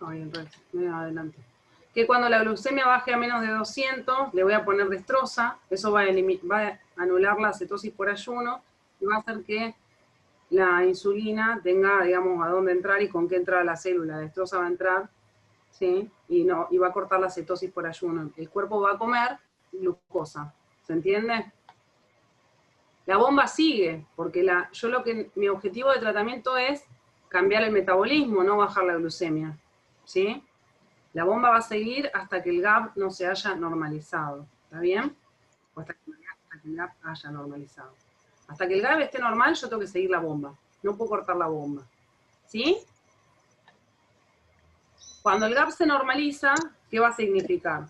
Ay, adelante. Que cuando la glucemia baje a menos de 200, le voy a poner destroza, eso va a anular la cetosis por ayuno y va a hacer que la insulina tenga, digamos, a dónde entrar y con qué entrar a la célula. La destroza va a entrar, ¿sí? Y va a cortar la cetosis por ayuno. El cuerpo va a comer glucosa, ¿se entiende? La bomba sigue, porque mi objetivo de tratamiento es cambiar el metabolismo, no bajar la glucemia, ¿sí? La bomba va a seguir hasta que el GAP no se haya normalizado, ¿está bien? O hasta que el GAP haya normalizado. Hasta que el GAP esté normal, yo tengo que seguir la bomba. No puedo cortar la bomba, ¿sí? Cuando el GAP se normaliza, ¿qué va a significar?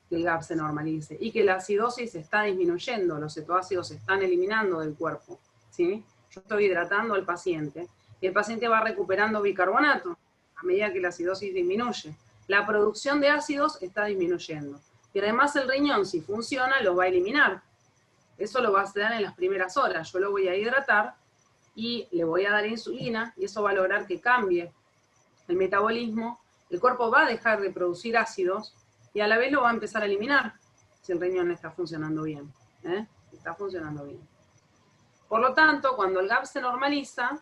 Que el GAP se normalice y que la acidosis está disminuyendo, los cetoácidos se están eliminando del cuerpo, ¿sí? Yo estoy hidratando al paciente y el paciente va recuperando bicarbonato a medida que la acidosis disminuye. La producción de ácidos está disminuyendo. Y además el riñón, si funciona, lo va a eliminar. Eso lo va a hacer en las primeras horas. Yo lo voy a hidratar y le voy a dar insulina y eso va a lograr que cambie el metabolismo. El cuerpo va a dejar de producir ácidos y a la vez lo va a empezar a eliminar si el riñón está funcionando bien. Está funcionando bien. Por lo tanto, cuando el GAP se normaliza,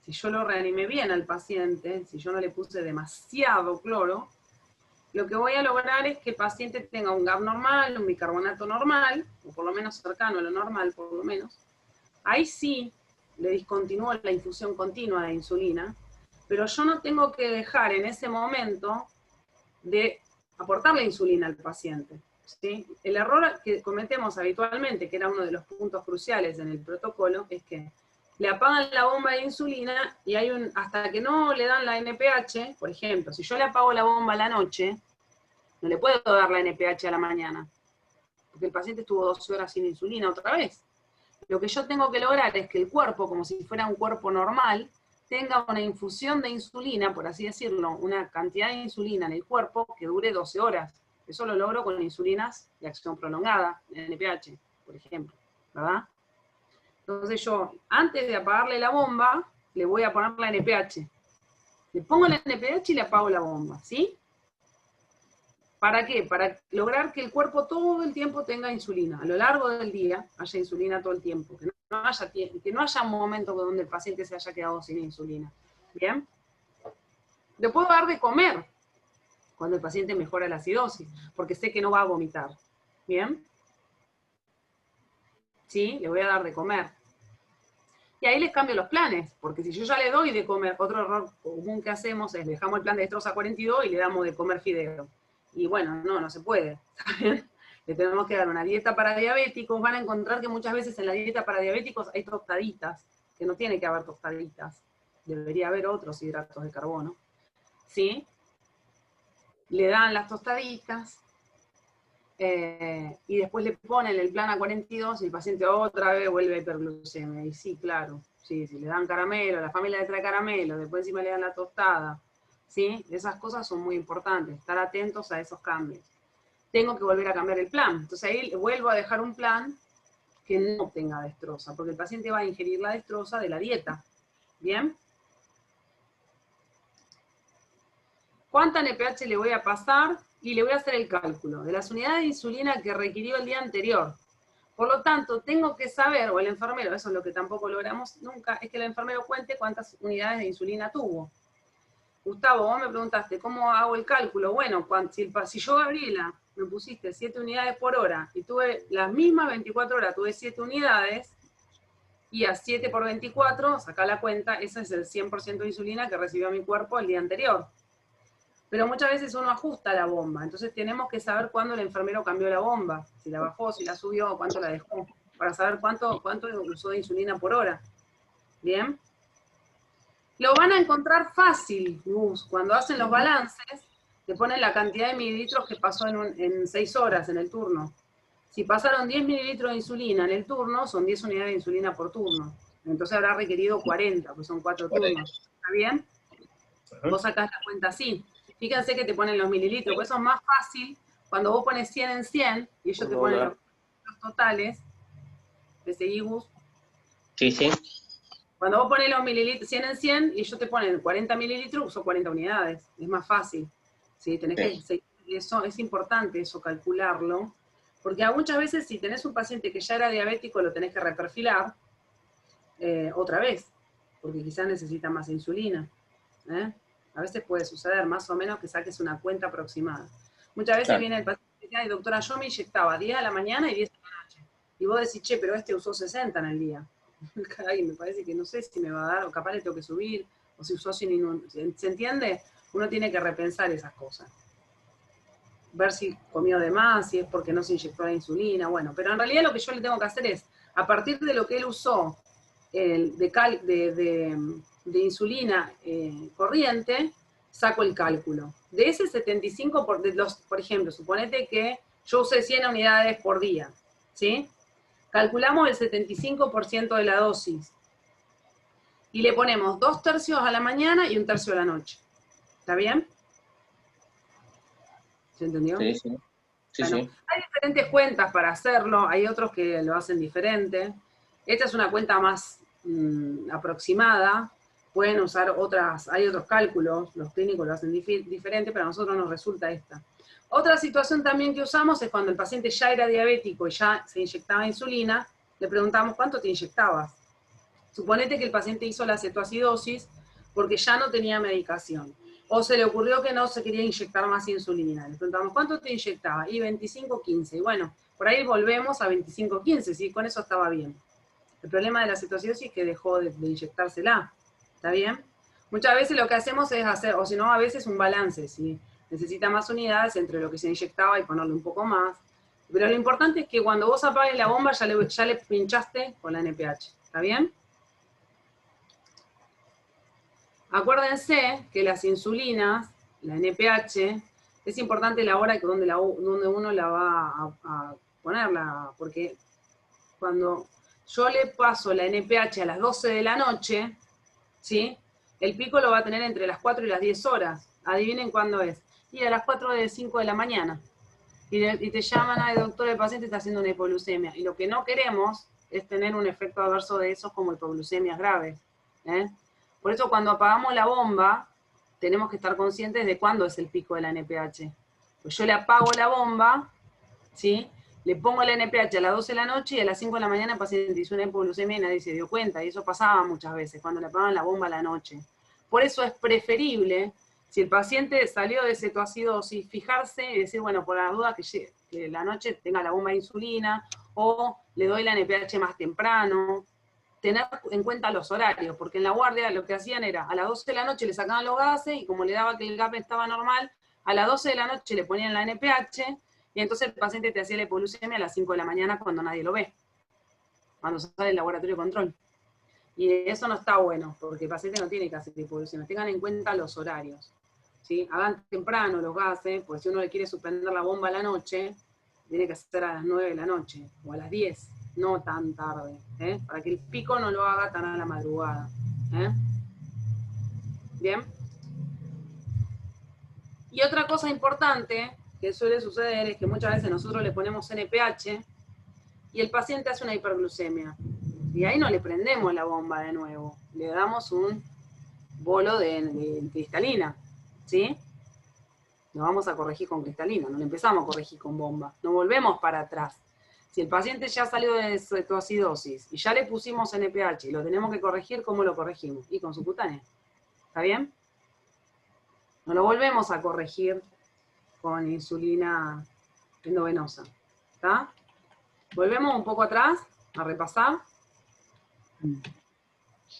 si yo lo reanimé bien al paciente, si yo no le puse demasiado cloro, lo que voy a lograr es que el paciente tenga un GAP normal, un bicarbonato normal, o por lo menos cercano a lo normal, por lo menos. Ahí sí le discontinúo la infusión continua de insulina, pero yo no tengo que dejar en ese momento de aportarle insulina al paciente, ¿sí? El error que cometemos habitualmente, que era uno de los puntos cruciales en el protocolo, es que le apagan la bomba de insulina y hasta que no le dan la NPH, por ejemplo, si yo le apago la bomba a la noche, no le puedo dar la NPH a la mañana, porque el paciente estuvo 12 horas sin insulina otra vez. Lo que yo tengo que lograr es que el cuerpo, como si fuera un cuerpo normal, tenga una infusión de insulina, por así decirlo, una cantidad de insulina en el cuerpo que dure 12 horas. Eso lo logro con insulinas de acción prolongada, NPH, por ejemplo, ¿verdad? Entonces yo, antes de apagarle la bomba, le voy a poner la NPH. Le pongo la NPH y le apago la bomba, ¿sí? ¿Para qué? Para lograr que el cuerpo todo el tiempo tenga insulina. A lo largo del día haya insulina todo el tiempo. Que no haya un momento donde el paciente se haya quedado sin insulina. ¿Bien? Le puedo dar de comer cuando el paciente mejora la acidosis, porque sé que no va a vomitar. ¿Bien? ¿Sí? Le voy a dar de comer. Y ahí les cambio los planes, porque si yo ya le doy de comer, otro error común que hacemos es dejamos el plan de destroza 42 y le damos de comer fideo. Y bueno, no se puede, ¿está bien? Le tenemos que dar una dieta para diabéticos. Van a encontrar que muchas veces en la dieta para diabéticos hay tostaditas, que no tiene que haber tostaditas. Debería haber otros hidratos de carbono. ¿Sí? Le dan las tostaditas y después le ponen el plan a 42 y el paciente otra vez vuelve a hiperglucemia. Y sí, claro, sí, si le dan caramelo, la familia le trae caramelo, después encima le dan la tostada. ¿Sí? Esas cosas son muy importantes, estar atentos a esos cambios. Tengo que volver a cambiar el plan. Entonces ahí vuelvo a dejar un plan que no tenga destroza, porque el paciente va a ingerir la destroza de la dieta. ¿Bien? ¿Cuánta NPH le voy a pasar? Y le voy a hacer el cálculo de las unidades de insulina que requirió el día anterior. Por lo tanto, tengo que saber, o el enfermero, eso es lo que tampoco logramos nunca, es que el enfermero cuente cuántas unidades de insulina tuvo. Gustavo, vos me preguntaste, ¿cómo hago el cálculo? Bueno, si yo, Gabriela, me pusiste 7 unidades por hora y tuve las mismas 24 horas, tuve 7 unidades, y a 7 por 24, saca la cuenta, ese es el 100% de insulina que recibió mi cuerpo el día anterior. Pero muchas veces uno ajusta la bomba, entonces tenemos que saber cuándo el enfermero cambió la bomba, si la bajó, si la subió, cuánto la dejó, para saber cuánto usó de insulina por hora. ¿Bien? Lo van a encontrar fácil, Gus. Cuando hacen los balances, te ponen la cantidad de mililitros que pasó en 6 horas en el turno. Si pasaron 10 mililitros de insulina en el turno, son 10 unidades de insulina por turno. Entonces habrá requerido 40, pues son 4 turnos. ¿Está bien? Vos sacás la cuenta así. Fíjense que te ponen los mililitros, porque eso es más fácil cuando vos pones 100 en 100 y ellos te ponen los totales. ¿Me seguís, Gus? Sí, sí. Cuando vos pones los mililitros 100 en 100 y ellos te ponen 40 mililitros, uso 40 unidades. Es más fácil. ¿Sí? Eso es importante, eso, calcularlo. Porque muchas veces si tenés un paciente que ya era diabético, lo tenés que reperfilar otra vez. Porque quizás necesita más insulina. A veces puede suceder, más o menos, que saques una cuenta aproximada. Muchas veces viene el paciente y dice, ay, doctora, yo me inyectaba 10 a la mañana y 10 a la noche. Y vos decís, che, pero este usó 60 en el día. Caray, me parece que no sé si me va a dar, o capaz le tengo que subir, o si usó sin ningún... ¿Se entiende? Uno tiene que repensar esas cosas. Ver si comió de más, si es porque no se inyectó la insulina, bueno. Pero en realidad lo que yo le tengo que hacer es, a partir de lo que él usó de insulina corriente, saco el cálculo. De ese 75, por ejemplo, suponete que yo usé 100 unidades por día, ¿sí? Calculamos el 75% de la dosis. Y le ponemos 2/3 a la mañana y 1/3 a la noche. ¿Está bien? ¿Se entendió? Sí, sí. Sí, Bueno, sí. hay diferentes cuentas para hacerlo, hay otros que lo hacen diferente. Esta es una cuenta más aproximada. Pueden usar otras, hay otros cálculos, los clínicos lo hacen diferente, pero a nosotros nos resulta esta. Otra situación también que usamos es cuando el paciente ya era diabético y ya se inyectaba insulina, le preguntamos ¿cuánto te inyectabas? Suponete que el paciente hizo la cetoacidosis porque ya no tenía medicación. O se le ocurrió que no se quería inyectar más insulina. Le preguntamos, ¿cuánto te inyectaba? Y 25-15. Y bueno, por ahí volvemos a 25-15, ¿sí? Con eso estaba bien. El problema de la cetoacidosis es que dejó de inyectársela. ¿Está bien? Muchas veces lo que hacemos es hacer, o si no, a veces un balance, ¿sí? Necesita más unidades entre lo que se inyectaba y ponerle un poco más. Pero lo importante es que cuando vos apagues la bomba ya le pinchaste con la NPH. ¿Está bien? Acuérdense que las insulinas, la NPH, es importante la hora donde uno la va a ponerla, porque cuando yo le paso la NPH a las 12 de la noche, ¿sí? El pico lo va a tener entre las 4 y las 10 horas. Adivinen cuándo es. Y a las 4 de 5 de la mañana. Y te llaman, ay, doctor, el paciente está haciendo una hipoglucemia. Y lo que no queremos es tener un efecto adverso de esos como hipoglucemias graves. Por eso cuando apagamos la bomba, tenemos que estar conscientes de cuándo es el pico de la NPH. Pues yo le apago la bomba, ¿sí? Le pongo la NPH a las 12 de la noche y a las 5 de la mañana el paciente hizo una hipoglucemia y nadie se dio cuenta. Y eso pasaba muchas veces, cuando le apagaban la bomba a la noche. Por eso es preferible, si el paciente salió de cetoacidosis, fijarse y decir, bueno, por la duda que la noche tenga la bomba de insulina, o le doy la NPH más temprano. Tener en cuenta los horarios, porque en la guardia lo que hacían era, a las 12 de la noche le sacaban los gases, y como le daba que el GAP estaba normal, a las 12 de la noche le ponían la NPH, y entonces el paciente te hacía la hipoglucemia a las 5 de la mañana cuando nadie lo ve, cuando sale el laboratorio de control. Y eso no está bueno, porque el paciente no tiene que hacer hipoglucemia. Tengan en cuenta los horarios, ¿sí? Hagan temprano los gases, porque si uno le quiere suspender la bomba a la noche, tiene que hacer a las 9 de la noche, o a las 10. No tan tarde, para que el pico no lo haga tan a la madrugada. ¿Bien? Y otra cosa importante que suele suceder es que muchas veces nosotros le ponemos NPH y el paciente hace una hiperglucemia. Y ahí no le prendemos la bomba de nuevo, le damos un bolo de cristalina, ¿sí? Lo vamos a corregir con cristalina, no le empezamos a corregir con bomba, no volvemos para atrás. Si el paciente ya salió de cetoacidosis y ya le pusimos NPH y lo tenemos que corregir, ¿cómo lo corregimos? Y con subcutánea. ¿Está bien? No lo volvemos a corregir con insulina endovenosa. ¿Está? Volvemos un poco atrás a repasar.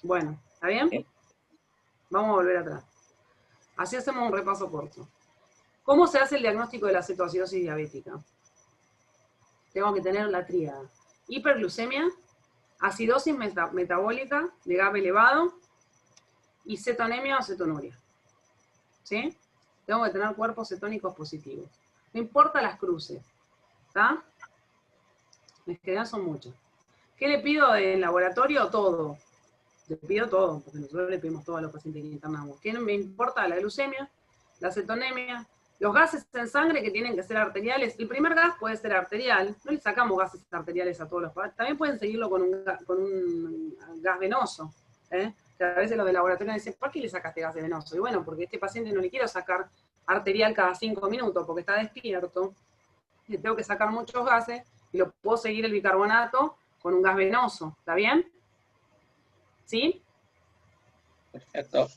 Bueno, ¿está bien? Vamos a volver atrás. Así hacemos un repaso corto. ¿Cómo se hace el diagnóstico de la cetoacidosis diabética? Tengo que tener la tríada: hiperglucemia, acidosis metabólica de GAP elevado y cetonemia o cetonuria. ¿Sí? Tengo que tener cuerpos cetónicos positivos. No importa las cruces. ¿Está? En general son muchas. ¿Qué le pido en laboratorio? Todo. Le pido todo, porque nosotros le pedimos todo a los pacientes que internamos. ¿Qué me importa? La glucemia, la cetonemia, los gases en sangre que tienen que ser arteriales. El primer gas puede ser arterial, no le sacamos gases arteriales a todos los pacientes. También pueden seguirlo con un gas venoso. Que a veces los de laboratorio dicen, ¿por qué le sacaste gas venoso? Y bueno, porque a este paciente no le quiero sacar arterial cada 5 minutos porque está despierto, le tengo que sacar muchos gases y lo puedo seguir el bicarbonato con un gas venoso. ¿Está bien? ¿Sí? Perfecto.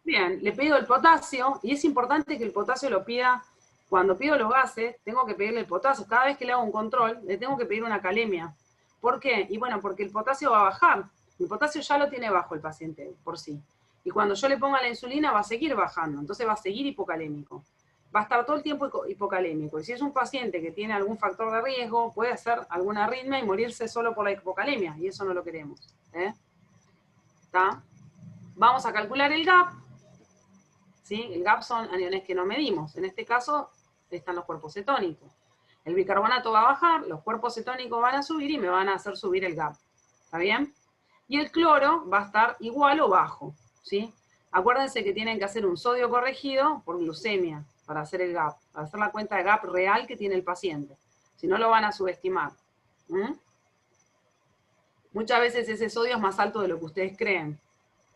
Bien, le pido el potasio, y es importante que el potasio lo pida, cuando pido los gases, tengo que pedirle el potasio. Cada vez que le hago un control, le tengo que pedir una calemia. ¿Por qué? Y bueno, porque el potasio va a bajar. El potasio ya lo tiene bajo el paciente por sí. Y cuando yo le ponga la insulina va a seguir bajando, entonces va a seguir hipocalémico. Va a estar todo el tiempo hipocalémico. Y si es un paciente que tiene algún factor de riesgo, puede hacer alguna arritmia y morirse solo por la hipocalemia, y eso no lo queremos. ¿Está? Vamos a calcular el GAP. ¿Sí? El GAP son aniones que no medimos. En este caso están los cuerpos cetónicos. El bicarbonato va a bajar, los cuerpos cetónicos van a subir y me van a hacer subir el GAP. ¿Está bien? Y el cloro va a estar igual o bajo. ¿Sí? Acuérdense que tienen que hacer un sodio corregido por glucemia para hacer el GAP, para hacer la cuenta de GAP real que tiene el paciente. Si no, lo van a subestimar. Muchas veces ese sodio es más alto de lo que ustedes creen,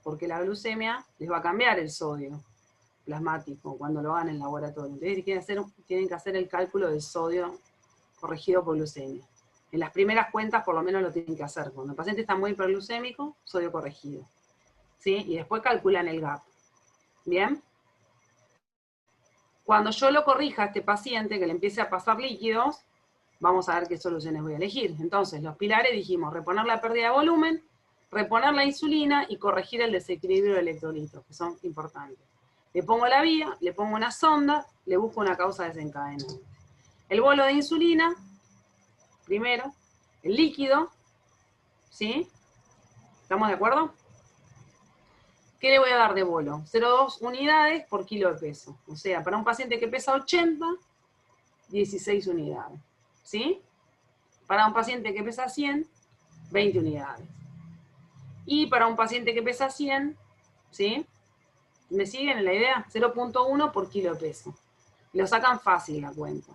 porque la glucemia les va a cambiar el sodio plasmático cuando lo hagan en el laboratorio. Entonces tienen que hacer el cálculo del sodio corregido por glucemia. En las primeras cuentas por lo menos lo tienen que hacer. Cuando el paciente está muy hiperglucémico, sodio corregido. ¿Sí? Y después calculan el GAP. ¿Bien? Cuando yo lo corrija a este paciente, que le empiece a pasar líquidos, vamos a ver qué soluciones voy a elegir. Entonces, los pilares dijimos, reponer la pérdida de volumen, reponer la insulina y corregir el desequilibrio de electrolitos, que son importantes. Le pongo la vía, le pongo una sonda, le busco una causa desencadenante. El bolo de insulina, primero, el líquido, ¿sí? ¿Estamos de acuerdo? ¿Qué le voy a dar de bolo? 0,2 unidades por kilo de peso. O sea, para un paciente que pesa 80, 16 unidades. ¿Sí? Para un paciente que pesa 100, 20 unidades. Y para un paciente que pesa 100, ¿sí? ¿Me siguen en la idea? 0,1 por kilo de peso. Lo sacan fácil la cuenta,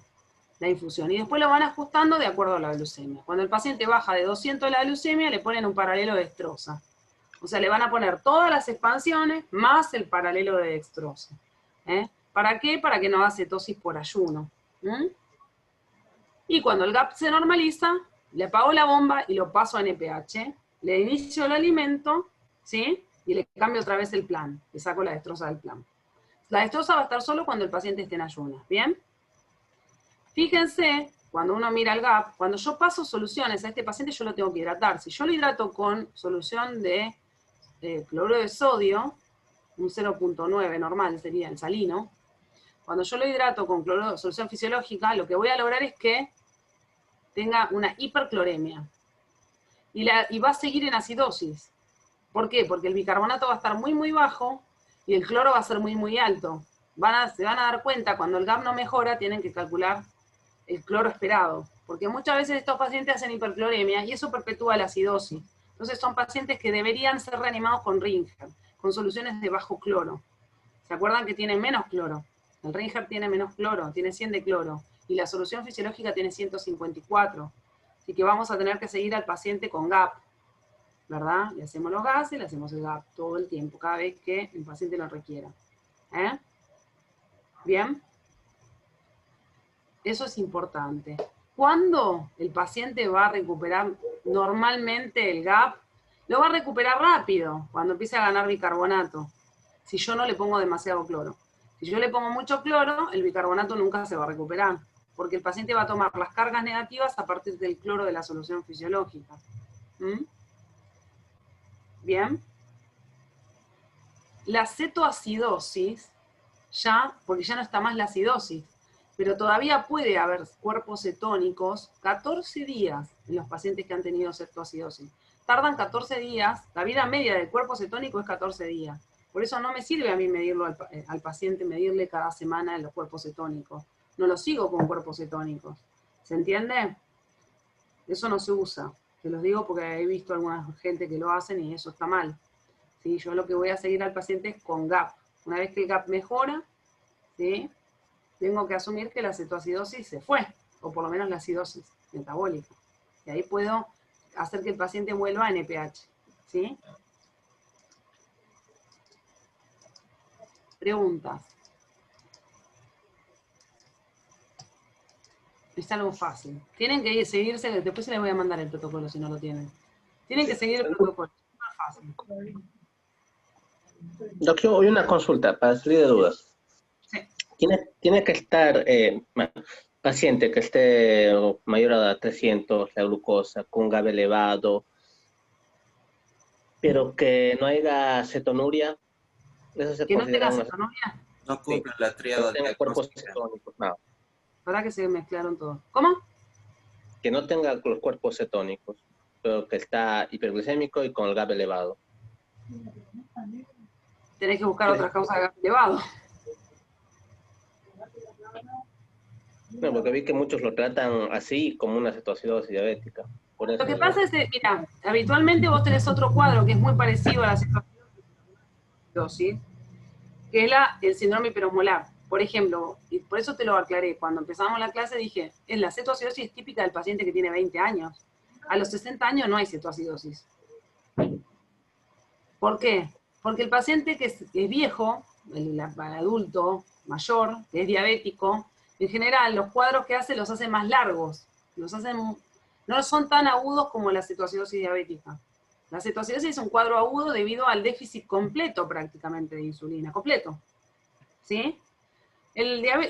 la infusión. Y después lo van ajustando de acuerdo a la glucemia. Cuando el paciente baja de 200 la glucemia, le ponen un paralelo de dextrosa. O sea, le van a poner todas las expansiones más el paralelo de dextrosa. ¿Para qué? Para que no haga cetosis por ayuno. Y cuando el GAP se normaliza, le apago la bomba y lo paso a NPH, le inicio el alimento, ¿sí? Y le cambio otra vez el plan, le saco la dextrosa del plan. La dextrosa va a estar solo cuando el paciente esté en ayunas, ¿bien? Fíjense, cuando uno mira el GAP, cuando yo paso soluciones a este paciente, yo lo tengo que hidratar. Si yo lo hidrato con solución de cloruro de sodio, un 0,9 normal sería el salino, cuando yo lo hidrato con cloruro, solución fisiológica, lo que voy a lograr es que tenga una hipercloremia. Y va a seguir en acidosis. ¿Por qué? Porque el bicarbonato va a estar muy, muy bajo y el cloro va a ser muy, muy alto. Se van a dar cuenta, cuando el GAP no mejora, tienen que calcular el cloro esperado. Porque muchas veces estos pacientes hacen hipercloremia y eso perpetúa la acidosis. Entonces son pacientes que deberían ser reanimados con Ringer, con soluciones de bajo cloro. ¿Se acuerdan que tienen menos cloro? El Ringer tiene menos cloro, tiene 100 de cloro. Y la solución fisiológica tiene 154. Así que vamos a tener que seguir al paciente con GAP, ¿verdad? Le hacemos los gases, le hacemos el GAP todo el tiempo, cada vez que el paciente lo requiera. ¿Bien? Eso es importante. ¿Cuándo el paciente va a recuperar normalmente el GAP? Lo va a recuperar rápido, cuando empiece a ganar bicarbonato, si yo no le pongo demasiado cloro. Si yo le pongo mucho cloro, el bicarbonato nunca se va a recuperar, porque el paciente va a tomar las cargas negativas a partir del cloro de la solución fisiológica. ¿Bien? La cetoacidosis, porque ya no está más la acidosis, pero todavía puede haber cuerpos cetónicos 14 días en los pacientes que han tenido cetoacidosis. Tardan 14 días, la vida media del cuerpo cetónico es 14 días. Por eso no me sirve a mí medirlo al paciente, medirle cada semana los cuerpos cetónicos. No lo sigo con cuerpos cetónicos. ¿Se entiende? Eso no se usa. Te los digo porque he visto a alguna gente que lo hacen y eso está mal. ¿Sí? Yo lo que voy a seguir al paciente es con GAP. Una vez que el GAP mejora, ¿sí? Tengo que asumir que la cetoacidosis se fue, o por lo menos la acidosis metabólica. Y ahí puedo hacer que el paciente vuelva a NPH. ¿Sí? Preguntas. Es algo fácil. Tienen que seguirse, después se les voy a mandar el protocolo si no lo tienen. Tienen que seguir el protocolo. Es más fácil. Doctor, hoy una consulta para salir de dudas. Sí. Tiene que estar, paciente que esté mayor a 300, la glucosa, con GAB elevado, pero que no haya cetonuria, eso se Que no tenga considera una... cetonuria. No cumple la Que tríada no tenga cuerpos diagnóstica. cetónicos, no. Para que se mezclaron todos. ¿Cómo? Que no tenga los cuerpos cetónicos, pero que está hiperglicémico y con el GAB elevado. Tenés que buscar otras causas de GAP elevado. No, porque vi que muchos lo tratan así como una cetoacidosis diabética. Por eso Lo que pasa es que, mira, habitualmente vos tenés otro cuadro que es muy parecido a la cetoacidosis, que es el síndrome hiperosmolar. Por ejemplo, y por eso te lo aclaré, cuando empezamos la clase dije, es la cetoacidosis es típica del paciente que tiene 20 años. A los 60 años no hay cetoacidosis. ¿Por qué? Porque el paciente que es viejo, el adulto mayor, que es diabético, en general los cuadros que hace los hace más largos, no son tan agudos como la cetoacidosis diabética. La cetoacidosis es un cuadro agudo debido al déficit completo prácticamente de insulina, completo. ¿Sí?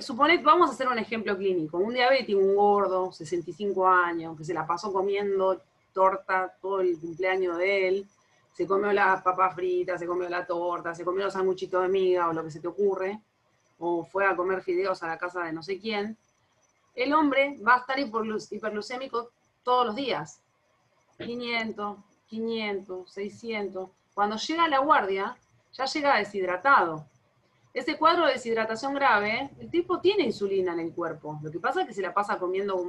Suponed, vamos a hacer un ejemplo clínico. Un diabético, un gordo, 65 años, que se la pasó comiendo torta todo el cumpleaños de él, se comió las papas fritas, se comió la torta, se comió los sanguchitos de miga o lo que se te ocurre, o fue a comer fideos a la casa de no sé quién, el hombre va a estar hiperglucémico todos los días. 500, 500, 600. Cuando llega a la guardia, ya llega deshidratado. Ese cuadro de deshidratación grave, el tipo tiene insulina en el cuerpo. Lo que pasa es que se la pasa comiendo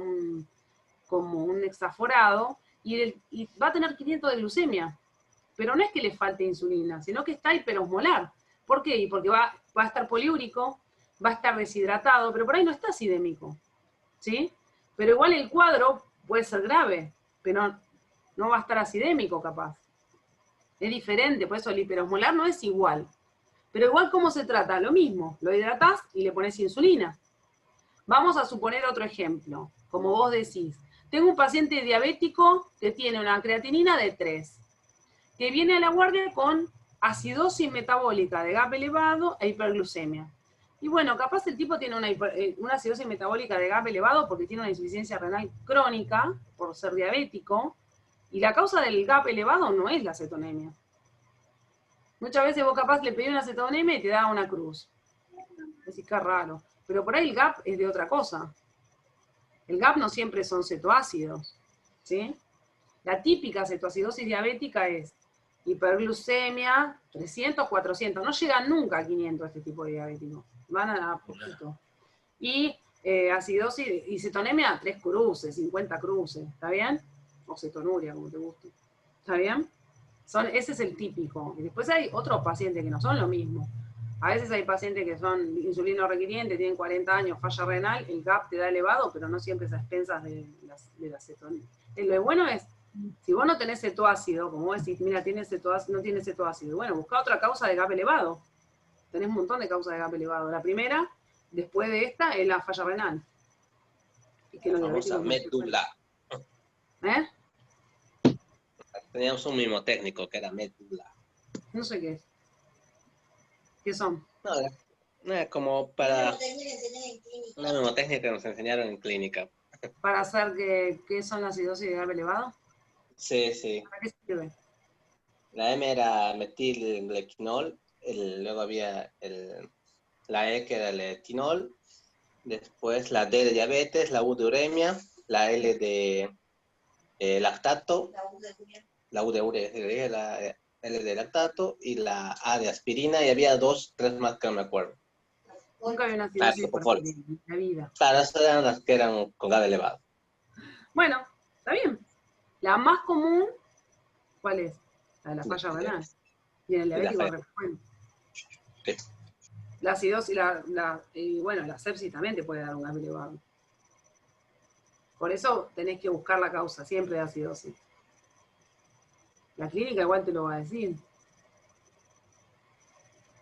como un exaforado y va a tener 500 de glucemia. Pero no es que le falte insulina, sino que está hiperosmolar. ¿Por qué? Porque va a estar poliúrico, va a estar deshidratado, pero por ahí no está acidémico. ¿Sí? Pero igual el cuadro puede ser grave, pero no va a estar acidémico capaz. Es diferente, por eso el hiperosmolar no es igual. Pero igual, ¿cómo se trata? Lo mismo, lo hidratás y le pones insulina. Vamos a suponer otro ejemplo, como vos decís. Tengo un paciente diabético que tiene una creatinina de 3, que viene a la guardia con acidosis metabólica de GAP elevado e hiperglucemia. Y bueno, capaz el tipo tiene una acidosis metabólica de GAP elevado porque tiene una insuficiencia renal crónica, por ser diabético, y la causa del GAP elevado no es la cetonemia. Muchas veces vos capaz le pedís una cetonemia y te da una cruz. Decís, qué raro. Pero por ahí el GAP es de otra cosa. El GAP no siempre son cetoácidos, ¿sí? La típica cetoacidosis diabética es hiperglucemia, 300, 400. No llegan nunca a 500 este tipo de diabéticos. Van a poquito. Y acidosis y cetonemia, 3 cruces, 50 cruces. ¿Está bien? O cetonuria, como te guste. ¿Está bien? Ese es el típico. Y después hay otros pacientes que no son lo mismo. A veces hay pacientes que son insulino requirientes, tienen 40 años, falla renal, el GAP te da elevado, pero no siempre es a expensas de la cetonemia. Lo bueno es, si vos no tenés cetoácido, como vos decís, mira, no tienes cetoácido, bueno, busca otra causa de GAP elevado. Tenés un montón de causas de GAP elevado. La primera, después de esta, es la falla renal. Y que la famosa médula. ¿Eh? Teníamos un mnemotécnico que era médula. No sé qué es. ¿Qué son? No, era como para una mnemotécnica que nos enseñaron en clínica. ¿Para hacer qué son las acidosis de GAP elevado? Sí, sí. ¿Para qué sirve? La M era metilglequinol, luego había la E que era el etinol, después la D de diabetes, la U de uremia, la L de lactato, la U de urea, la L de lactato y la A de aspirina, y había 2, 3 más que no me acuerdo. Nunca había una acidosis Propofol. en la vida. Claro, esas eran las que eran con GAB elevado. Bueno, está bien. La más común, ¿cuál es? La de la falla renal. Y en el diabético refluente. Sí. La acidosis, y bueno, la sepsis también te puede dar un GAP elevado. Por eso tenés que buscar la causa siempre de acidosis. La clínica igual te lo va a decir.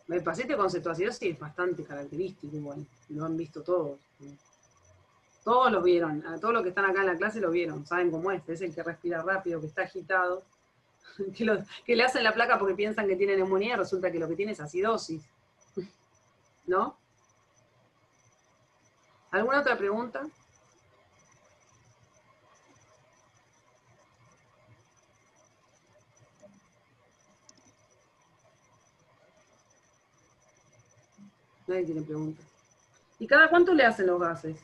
El paciente con cetoacidosis es bastante característico igual, lo han visto todos. Todos lo vieron, a todos los que están acá en la clase lo vieron, saben cómo es el que respira rápido, que está agitado, que le hacen la placa porque piensan que tiene neumonía, resulta que lo que tiene es acidosis. ¿No? ¿Alguna otra pregunta? Nadie tiene pregunta. ¿Y cada cuánto le hacen los gases?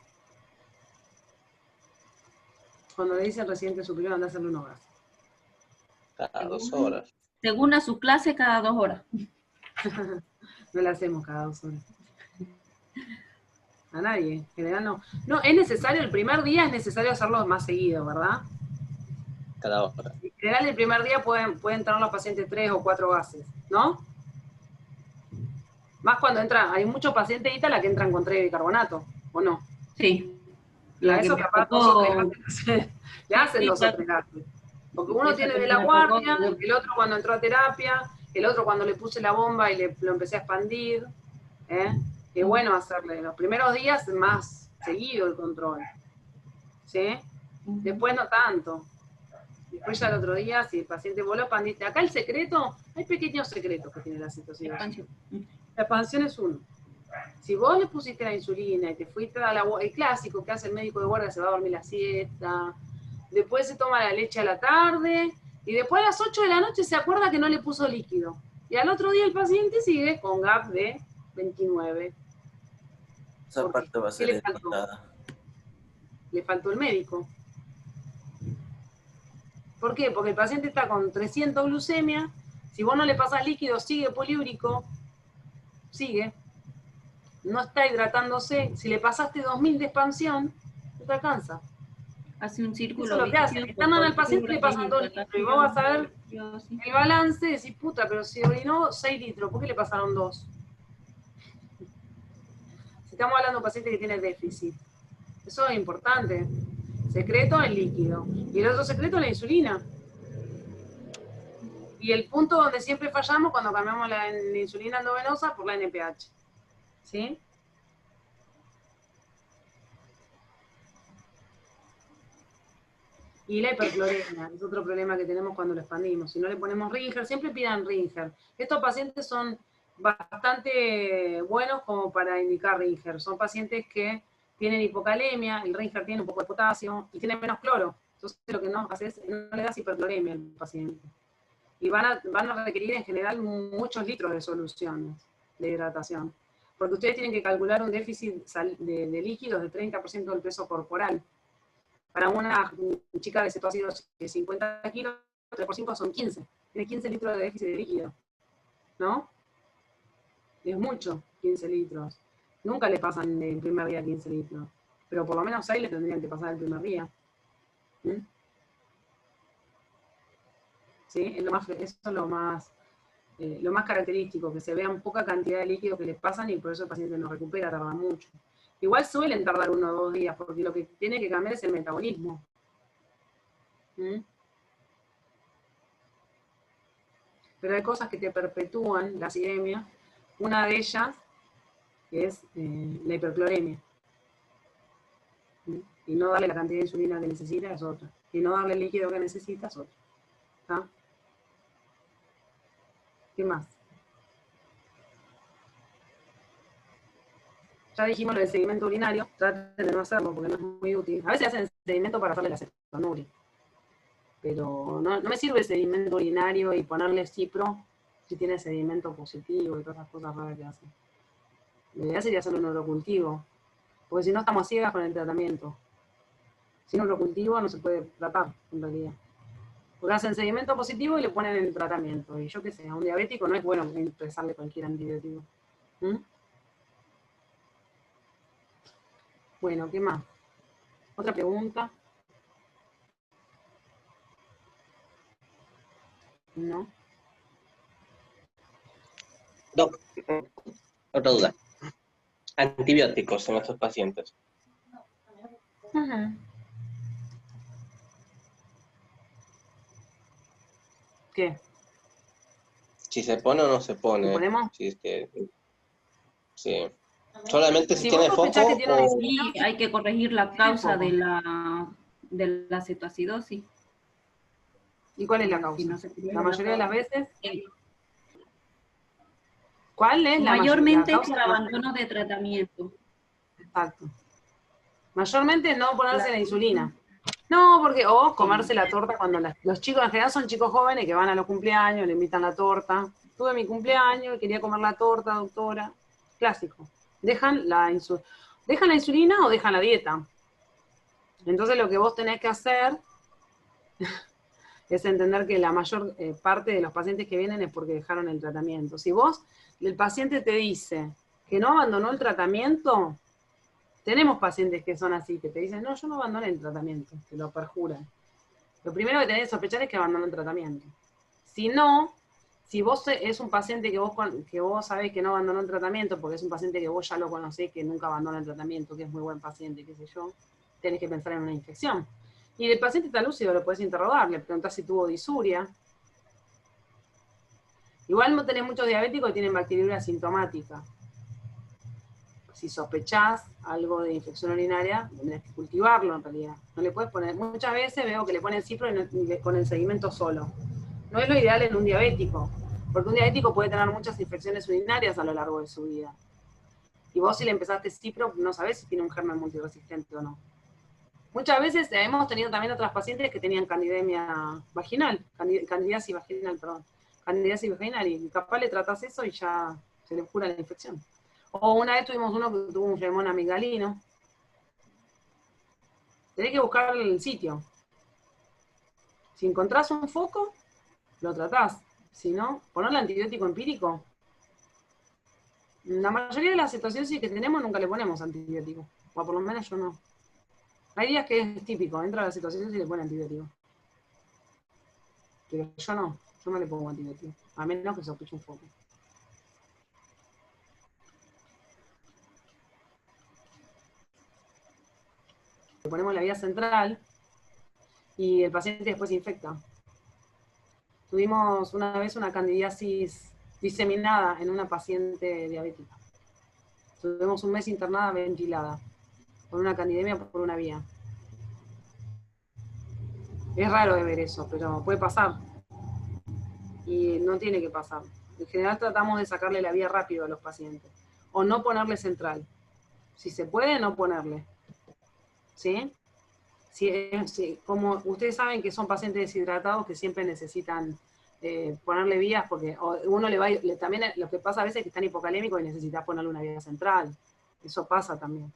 Cuando le dicen residente superior, anda a hacerle unos gases. Cada 2 horas. Según a su clase, cada 2 horas. No le hacemos cada 2 horas. A nadie, en general no. No, es necesario, el primer día es necesario hacerlo más seguido, ¿verdad? Cada hora. En general el primer día pueden tener los pacientes 3 o 4 gases, ¿no? Más cuando entra, hay muchos pacientes ITA que entran con 3 bicarbonato, ¿o no? Sí. Y a eso capaz 2 o 3 gases, le hacen 2 o 3 gases. Porque uno tiene de la guardia, el otro cuando entró a terapia, el otro cuando le puse la bomba y lo empecé a expandir. Qué bueno hacerle. Los primeros días más seguido el control. ¿Sí? Después no tanto. Después ya el otro día, si el paciente vos lo expandiste. Acá el secreto, hay pequeños secretos que tiene la citocidosis. La expansión es uno. Si vos le pusiste la insulina y te fuiste a el clásico que hace el médico de guardia, se va a dormir la siesta, después se toma la leche a la tarde, y después a las 8 de la noche se acuerda que no le puso líquido. Y al otro día el paciente sigue con GAP de 29. Esa parte va a ser editada. Le faltó el médico. ¿Por qué? Porque el paciente está con 300 glucemia, si vos no le pasás líquido, sigue poliúrico, sigue, no está hidratándose, si le pasaste 2000 de expansión, no te alcanza. Hace un círculo. Eso es lo que hace. Están al paciente le pasan 2 litros, y vos vas a ver el balance, decís, puta, pero si orinó 6 litros, ¿por qué le pasaron 2? Si estamos hablando de un paciente que tiene déficit. Eso es importante. Secreto, el líquido. Y el otro secreto, la insulina. Y el punto donde siempre fallamos cuando cambiamos la insulina endovenosa por la NPH. ¿Sí? Y la hipercloremia, es otro problema que tenemos cuando lo expandimos. Si no le ponemos Ringer, siempre pidan Ringer. Estos pacientes son bastante buenos como para indicar Ringer. Son pacientes que tienen hipocalemia, el Ringer tiene un poco de potasio y tiene menos cloro. Entonces lo que no haces es no le das hipercloremia al paciente. Y van a requerir en general muchos litros de soluciones de hidratación. Porque ustedes tienen que calcular un déficit de líquidos de 30% del peso corporal. Para una chica de cetoacidosis de 50 kilos, 3 por 5 son 15. Tiene 15 litros de déficit de líquido. ¿No? Es mucho, 15 litros. Nunca le pasan el primer día 15 litros. Pero por lo menos 6 le tendrían que pasar el primer día. ¿Mm? ¿Sí? Eso es lo más característico, que se vean poca cantidad de líquido que les pasan y por eso el paciente no recupera, tarda mucho. Igual suelen tardar 1 o 2 días, porque lo que tiene que cambiar es el metabolismo. ¿Mm? Pero hay cosas que te perpetúan la acidemia. Una de ellas es la hipercloremia. ¿Mm? Y no darle la cantidad de insulina que necesita es otra. Y no darle el líquido que necesita es otra. ¿Ah? ¿Qué más? Ya dijimos lo del sedimento urinario, traten de no hacerlo porque no es muy útil. A veces hacen sedimento para hacerle la cetonuria. Pero no me sirve el sedimento urinario y ponerle cipro si tiene sedimento positivo y todas esas cosas raras que hacen. La idea sería hacerle un urocultivo, porque si no estamos ciegas con el tratamiento. Sin urocultivo no se puede tratar, en realidad. Porque hacen sedimento positivo y le ponen el tratamiento. Y yo qué sé, a un diabético no es bueno empezarle cualquier antibiótico. ¿Mm? Bueno, ¿qué más? ¿Otra pregunta? ¿No? Doc, otra duda. Antibióticos en estos pacientes. Ajá. ¿Qué? Si se pone o no se ¿Lo pone. ponemos? Si es que, sí. Solamente si Si tiene vos sospechás foco que tiene una o... Sí, hay que corregir la tiene causa foco. de la cetoacidosis. ¿Y cuál es la Si causa? no se cubre La mayoría de las veces, eh, ¿cuál es la mayormente es causa? por abandono de tratamiento. Exacto. Mayormente no ponerse La- la insulina. No, porque, o comerse sí. la torta cuando los chicos en general son chicos jóvenes que van a los cumpleaños, le invitan la torta. Tuve mi cumpleaños y quería comer la torta, doctora. Clásico. Dejan la insulina o dejan la dieta. Entonces lo que vos tenés que hacer es entender que la mayor parte de los pacientes que vienen es porque dejaron el tratamiento. Si vos, el paciente te dice que no abandonó el tratamiento, tenemos pacientes que son así, que te dicen, no, yo no abandoné el tratamiento, te lo perjuran. Lo primero que tenés que sospechar es que abandonó el tratamiento. Si no, si vos es un paciente que vos sabés que no abandonó el tratamiento, porque es un paciente que vos ya lo conocés, que nunca abandona el tratamiento, que es muy buen paciente, qué sé yo, tenés que pensar en una infección. Y el paciente está lúcido, lo podés interrogar, le preguntás si tuvo disuria. Igual no tenés muchos diabéticos que tienen bacteriuria asintomática. Si sospechás algo de infección urinaria, tendrás que cultivarlo en realidad. No le puedes poner, muchas veces veo que le ponen cipro y le ponen seguimiento solo. No es lo ideal en un diabético, porque un diabético puede tener muchas infecciones urinarias a lo largo de su vida. Y vos si le empezaste cipro, no sabés si tiene un germen multiresistente o no. Muchas veces hemos tenido también otras pacientes que tenían candidemia vaginal, candidiasis vaginal, perdón, candidiasis vaginal, y capaz le tratás eso y ya se le cura la infección. O una vez tuvimos uno que tuvo un flemón amigalino. Tenés que buscar el sitio. Si encontrás un foco, lo tratás. Si no, ponerle antibiótico empírico. La mayoría de las situaciones que tenemos nunca le ponemos antibiótico. O por lo menos yo no. Hay días que es típico, entra a la situación y le pone antibiótico. Pero yo no, yo no le pongo antibiótico. A menos que sospeche un foco. Le ponemos la vía central y el paciente después se infecta. Tuvimos una vez una candidiasis diseminada en una paciente diabética. Tuvimos un mes internada ventilada, con una candidemia por una vía. Es raro de ver eso, pero puede pasar. Y no tiene que pasar. En general tratamos de sacarle la vía rápido a los pacientes. O no ponerle central. Si se puede, no ponerle. ¿Sí? Si, como ustedes saben que son pacientes deshidratados que siempre necesitan ponerle vías, porque uno le va también lo que pasa a veces es que están hipocalémicos y necesitas ponerle una vía central. Eso pasa también.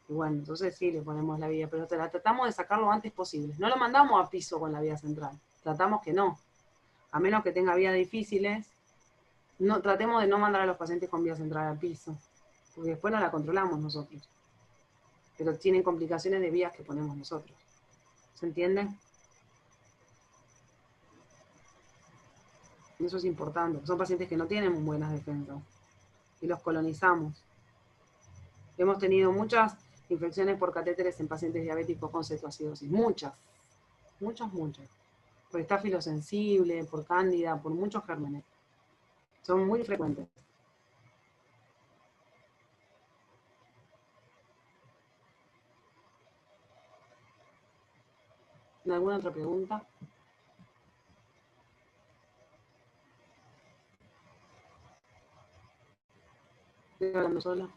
Y bueno, entonces sí le ponemos la vía, pero la tratamos de sacar lo antes posible. No lo mandamos a piso con la vía central. Tratamos que no. A menos que tenga vías difíciles, no, tratemos de no mandar a los pacientes con vía central al piso, porque después no la controlamos nosotros. Pero tienen complicaciones de vías que ponemos nosotros. ¿Se entiende? Eso es importante. Son pacientes que no tienen buenas defensas y los colonizamos. Hemos tenido muchas infecciones por catéteres en pacientes diabéticos con cetoacidosis. Muchas. Muchas, muchas. Por estáfilo sensible, por cándida, por muchos gérmenes. Son muy frecuentes. ¿Alguna otra pregunta? Estoy hablando sola.